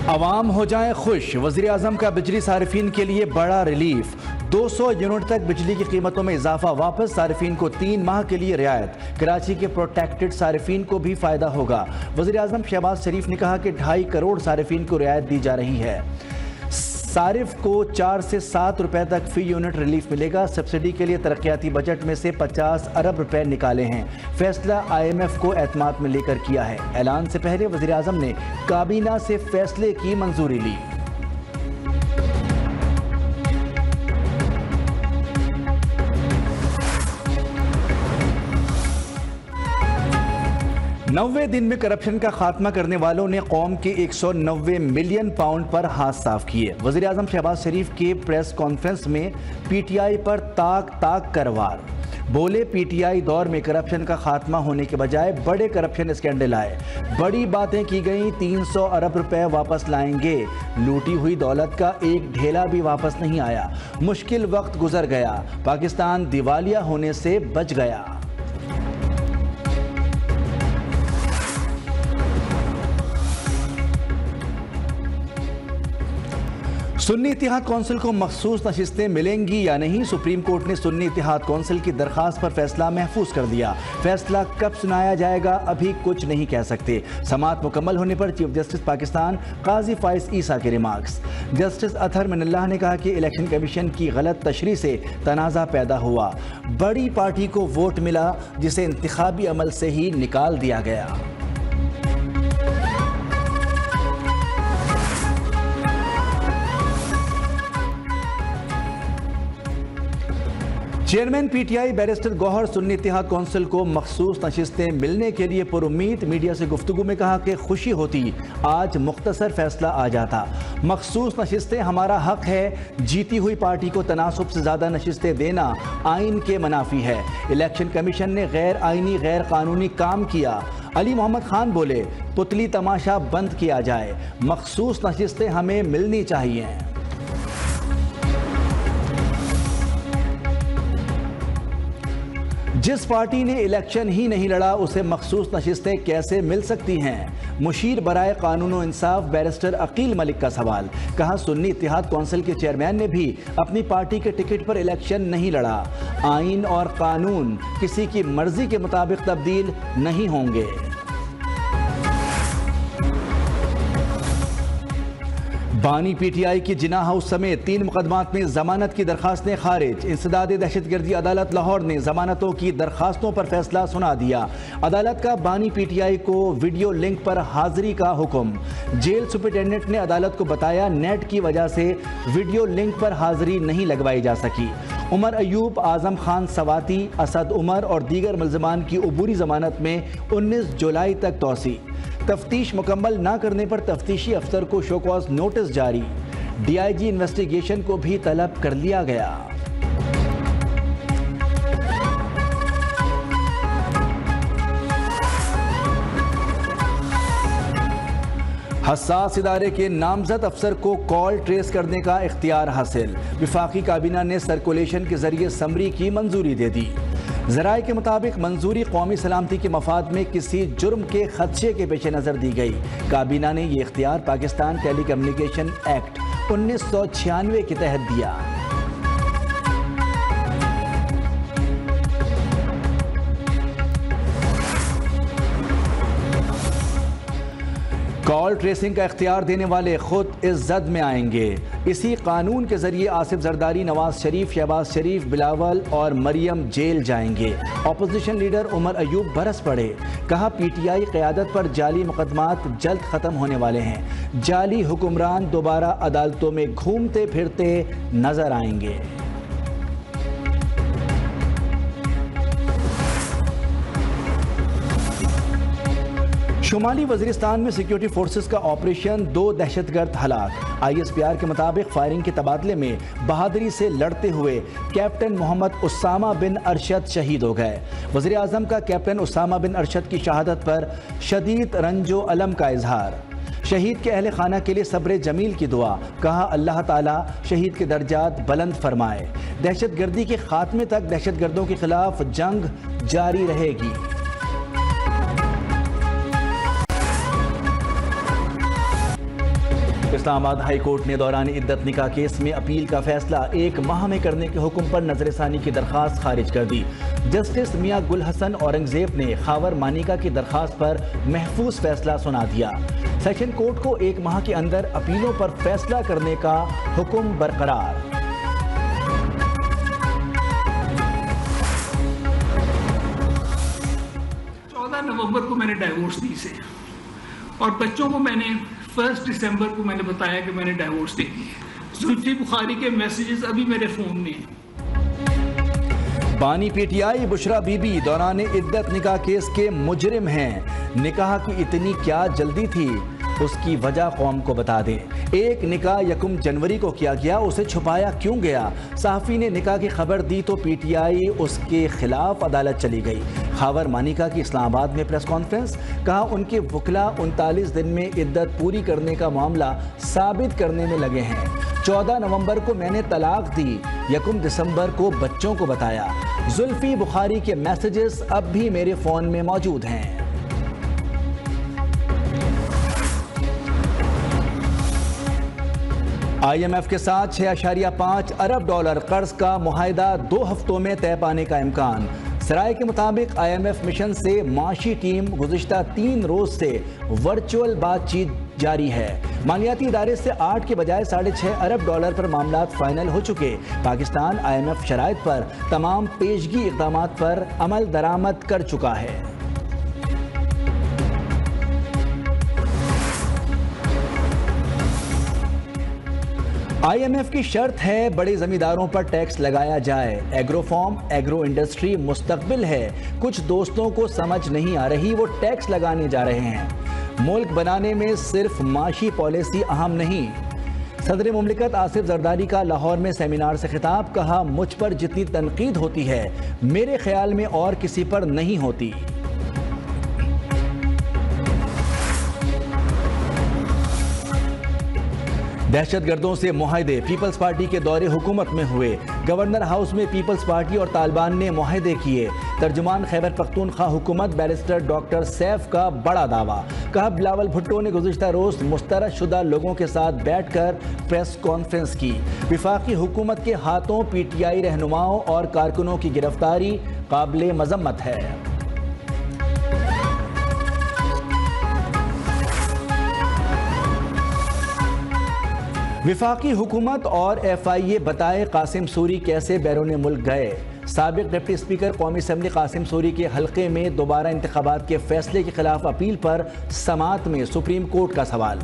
अवाम हो जाए खुश, वज़ीर आज़म का बिजली सारिफीन के लिए बड़ा रिलीफ। 200 यूनिट तक बिजली की कीमतों में इजाफा वापस, सारिफीन को 3 माह के लिए रियायत। कराची के प्रोटेक्टेड सारिफीन को भी फायदा होगा। वज़ीर आज़म शहबाज शरीफ ने कहा कि 2.5 करोड़ सारिफीन को रियायत दी जा रही है। सारिफ को 4 से 7 रुपए तक फी यूनिट रिलीफ मिलेगा। सब्सिडी के लिए तरक्याती बजट में से 50 अरब रुपए निकाले हैं। फैसला IMF को एतमाद में लेकर किया है। ऐलान से पहले वज़ीर आज़म ने काबीना से फैसले की मंजूरी ली। नब्बे दिन में करप्शन का खात्मा करने वालों ने कौम के 190 मिलियन पाउंड पर हाथ साफ किए। वज़ीर आज़म शहबाज शरीफ के प्रेस कॉन्फ्रेंस में PTI पर ताक करवार बोले। PTI दौर में करप्शन का खात्मा होने के बजाय बड़े करप्शन स्कैंडल आए, बड़ी बातें की गई। 300 अरब रुपए वापस लाएंगे, लूटी हुई दौलत का एक ढेला भी वापस नहीं आया। मुश्किल वक्त गुजर गया, पाकिस्तान दिवालिया होने से बच गया। सुन्नी इत्तेहाद कौंसिल को मखसूस नशिस्तें मिलेंगी या नहीं, सुप्रीम कोर्ट ने सुन्नी इत्तेहाद कौंसिल की दरखास्त पर फैसला महफूज कर दिया। फैसला कब सुनाया जाएगा अभी कुछ नहीं कह सकते। समाअत मुकम्मल होने पर चीफ जस्टिस पाकिस्तान काजी फाइज ईसा के रिमार्क्स। जस्टिस अतहर मिनल्लाह ने कहा कि इलेक्शन कमीशन की गलत तशरीह से तनाज़ा पैदा हुआ। बड़ी पार्टी को वोट मिला जिसे इंतखाबी अमल से ही निकाल दिया गया। Chairman PTI barrister Gohar Sunni Ittehad council को मखसूस नशिस्तें मिलने के लिए पुरुम्मीद। मीडिया से गुफ्तगू में कहा कि खुशी होती आज मुख्तसर फैसला आ जाता। मखसूस नशिस्तें हमारा हक है, जीती हुई पार्टी को तनासुब से ज़्यादा नशिस्तें देना आइन के मनाफी है। इलेक्शन कमीशन ने गैर आइनी गैर कानूनी काम किया। अली मोहम्मद खान बोले पुतली तमाशा बंद किया जाए, मखसूस नशिस्तें हमें मिलनी चाहिए। जिस पार्टी ने इलेक्शन ही नहीं लड़ा उसे मखसूस नशिस्तें कैसे मिल सकती हैं? मुशीर बराए कानून व इंसाफ बैरिस्टर अकील मलिक का सवाल। कहा सुन्नी इत्तेहाद कौंसिल के चेयरमैन ने भी अपनी पार्टी के टिकट पर इलेक्शन नहीं लड़ा। आइन और कानून किसी की मर्जी के मुताबिक तब्दील नहीं होंगे। बानी PTI की जिन्ना हाउस समेत 3 मुकदमात में जमानत की दरखास्तें खारिज। इंसदाद दहशतगर्दी अदालत लाहौर ने जमानतों की दरखास्तों पर फैसला सुना दिया। अदालत का बानी PTI को वीडियो लिंक पर हाजिरी का हुक्म। जेल सुपरिटेंडेंट ने अदालत को बताया नेट की वजह से वीडियो लिंक पर हाजिरी नहीं लगवाई जा सकी। उमर अयूब, आजम खान सवाती, असद उमर और दीगर मुल्ज़िमान की अबूरी जमानत में 19 जुलाई तक तौसी। तफ्तीश मुकम्मल न करने पर तफ्तीशी अफसर को शो कॉज नोटिस जारी। DIG इन्वेस्टिगेशन को भी तलब कर लिया गया। हसास इदारे के नामजद अफसर को कॉल ट्रेस करने का इख्तियार हासिल। वफाकी काबीना ने सर्कुलेशन के जरिए समरी की मंजूरी दे दी। ज़राए के मुताबिक मंजूरी कौमी सलामती के मफाद में किसी जुर्म के खदशे के पेश नज़र दी गई। काबीना ने ये इख्तियार पाकिस्तान टेली कम्युनिकेशन एक्ट 1996 के तहत दिया। कॉल ट्रेसिंग का इख्तियार देने वाले खुद इस जद में आएंगे। इसी कानून के जरिए आसिफ जरदारी, नवाज शरीफ, शहबाज शरीफ, बिलावल और मरियम जेल जाएंगे। अपोजिशन लीडर उमर अयूब बरस पड़े। कहा PTI क़यादत पर जाली मुकदमात जल्द ख़त्म होने वाले हैं। जाली हुक्मरान दोबारा अदालतों में घूमते फिरते नजर आएंगे। शुमाली वज़ीरिस्तान में सिक्योरिटी फोर्सेस का ऑपरेशन, 2 दहशतगर्द हलाक। ISPR के मुताबिक फायरिंग के तबादले में बहादुरी से लड़ते हुए कैप्टन मोहम्मद उसामा बिन अरशद शहीद हो गए। वज़ीर आज़म का कैप्टन उसामा बिन अरशद की शहादत पर शदीद रंजो अलम का इजहार। शहीद के अहले खाना के लिए सब्र जमील की दुआ। कहा अल्लाह ताला शहीद के दर्जात बुलंद फरमाए। दहशतगर्दी के खात्मे तक दहशतगर्दों के खिलाफ जंग जारी रहेगी। इस्लामाबाद हाई कोर्ट ने दौरान इद्दत निकाह केस में अपील का फैसला 1 माह में करने के हुक्म पर नजरसानी की दरखास्त खारिज कर दी। जस्टिस मियां गुल हसन औरंगजेब ने खावर मानिका की दरखास्त पर महफूज फैसला सुना दिया। सेशन कोर्ट को 1 माह के अंदर अपीलों पर फैसला करने का हुक्म बरकरार। 14 नवंबर को मैंने डाइवोर्स दी से, और बच्चों को मैंने 1 दिसंबर को मैंने बताया कि मैंने डाइवोर्स दे दी है। जुल्फी बुखारी के मैसेजेस अभी मेरे फोन में हैं। बानी पीटीआई बुशरा बीबी दौरान इद्दत निकाह केस के मुजरिम हैं। निकाह की इतनी क्या जल्दी थी, उसकी वजह कौम को बता दें। एक निकाह 1 जनवरी को किया गया, उसे छुपाया क्यों गया? सहाफ़ी ने निकाह की खबर दी तो पीटीआई उसके खिलाफ अदालत चली गई। खावर मानिका की इस्लामाबाद में प्रेस कॉन्फ्रेंस, कहा उनके वकला 39 दिन में इद्दत पूरी करने का मामला साबित करने में लगे हैं। 14 नवंबर को मैंने तलाक दी, 1 दिसंबर को बच्चों को बताया। जुल्फी बुखारी के मैसेजेस अब भी मेरे फोन में मौजूद हैं। IMF के साथ 6.5 अरब डॉलर कर्ज का मुआहिदा 2 हफ्तों में तय पाने का इम्कान। सराय के मुताबिक IMF मिशन से माशी टीम गुज़िश्ता 3 रोज से वर्चुअल बातचीत जारी है। मालियाती इदारे से 8 के बजाय 6.5 अरब डॉलर पर मामलात फाइनल हो चुके। पाकिस्तान IMF शराइत पर तमाम पेशगी इक़दामात पर अमल दरामद कर चुका है। IMF की शर्त है बड़े जमींदारों पर टैक्स लगाया जाए। एग्रोफॉर्म एग्रो इंडस्ट्री मुस्तकबिल है, कुछ दोस्तों को समझ नहीं आ रही, वो टैक्स लगाने जा रहे हैं। मुल्क बनाने में सिर्फ माशी पॉलिसी अहम नहीं। सदर मुमलिकत आसिफ जरदारी का लाहौर में सेमिनार से खिताब, कहा मुझ पर जितनी तनकीद होती है मेरे ख्याल में और किसी पर नहीं होती। दहशतगर्दों से मुआहदे पीपल्स पार्टी के दौरे हुकूमत में हुए। गवर्नर हाउस में पीपल्स पार्टी और तालिबान ने मुआहदे किए। तर्जुमान खैबर पख्तूनख्वा हुकूमत बैरिस्टर डॉक्टर सैफ का बड़ा दावा, कहा बिलावल भुट्टो ने गुज़िश्ता रोज मुस्तरद शुदा लोगों के साथ बैठकर प्रेस कॉन्फ्रेंस की। विफाकी हुकूमत के हाथों PTI रहनुमाओं और कारकुनों की गिरफ्तारी काबिल मजम्मत है। विफाकी हुकूमत और FIA बताए कासिम सूरी कैसे बैरून मुल्क गए। साबिक डिप्टी स्पीकर कौमी असम्बली कासिम सूरी के हल्के में दोबारा इंतखाबात के फैसले के खिलाफ अपील पर समात में सुप्रीम कोर्ट का सवाल।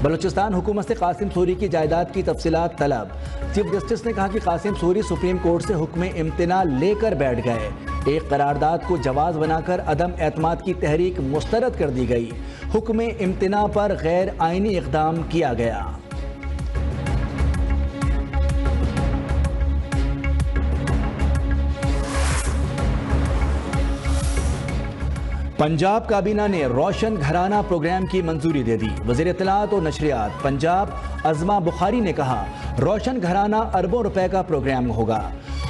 बलूचिस्तान हुकूमत से कासिम सूरी की जायदाद की तफसीलात तलब। चीफ जस्टिस ने कहा कि कासिम सूरी सुप्रीम कोर्ट से हुक्म इम्तना लेकर बैठ गए। एक करारदाद को जवाज बनाकर अदम एतमाद की तहरीक मुस्तरद कर दी गई। हुक्म इम्तना पर गैर आइनी इक़दाम किया गया। पंजाब काबीना ने रोशन घराना प्रोग्राम की मंजूरी दे दी। वज़ीर इत्तलात और नशरियात पंजाब अज़मा बुखारी ने कहा रोशन घराना अरबों रुपए का प्रोग्राम होगा।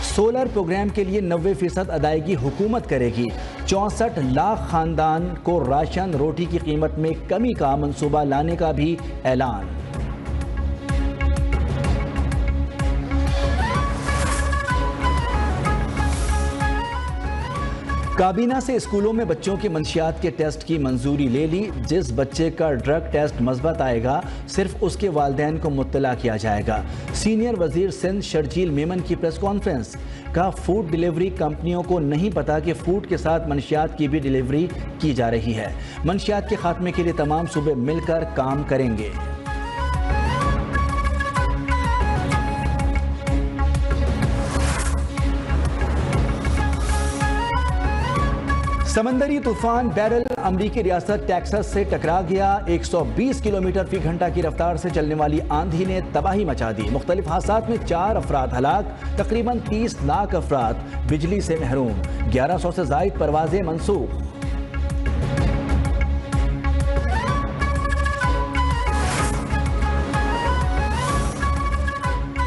सोलर प्रोग्राम के लिए 90% अदायगी हुकूमत करेगी। 64 लाख खानदान को राशन रोटी की कीमत में कमी का मंसूबा लाने का भी ऐलान। काबीना से स्कूलों में बच्चों की मंशियात के टेस्ट की मंजूरी ले ली। जिस बच्चे का ड्रग टेस्ट मस्बत आएगा सिर्फ उसके वालिदैन को मुत्तला किया जाएगा। सीनियर वजीर सिंध शर्जील मेमन की प्रेस कॉन्फ्रेंस, कहा फूड डिलीवरी कंपनियों को नहीं पता कि फूड के साथ मंशियात की भी डिलीवरी की जा रही है। मंशियात के खात्मे के लिए तमाम सूबे मिलकर काम करेंगे। समंदरी तूफान बैरल अमरीकी रियासत टेक्सास से टकरा गया। 120 किलोमीटर फी घंटा की रफ्तार से चलने वाली आंधी ने तबाही मचा दी। मुख्तलिफ हादसात में 4 अफराद हलाक, तकरीबन 30 लाख अफराद बिजली से महरूम। 1100 से जायद परवाजें मनसूख।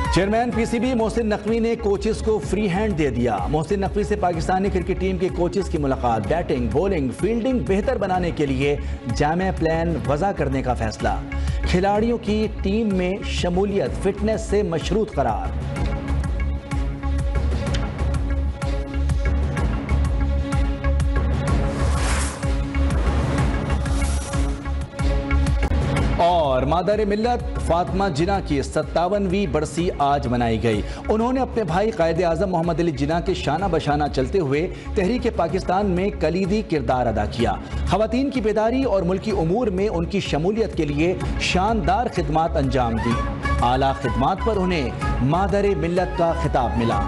चेयरमैन पीसीबी मोहसिन नकवी ने कोचेस को फ्री हैंड दे दिया। मोहसिन नकवी से पाकिस्तानी क्रिकेट टीम के कोचेस की मुलाकात। बैटिंग, बॉलिंग, फील्डिंग बेहतर बनाने के लिए जामे प्लान वज़ा करने का फैसला। खिलाड़ियों की टीम में शमूलियत फिटनेस से मशरूत करार। और मादर मिल्लत फातिमा जिन्ना की 57वीं बरसी आज मनाई गई। उन्होंने अपने भाई कायदे आज़म मोहम्मद अली जिन्ना के शाना बशाना चलते हुए तहरीक पाकिस्तान में कलीदी किरदार अदा किया। खवातीन की बेदारी और मुल्की उमूर में उनकी शमूलियत के लिए शानदार खिदमात अंजाम दी। आला खिदमात पर उन्हें मादर मिल्लत का खिताब मिला।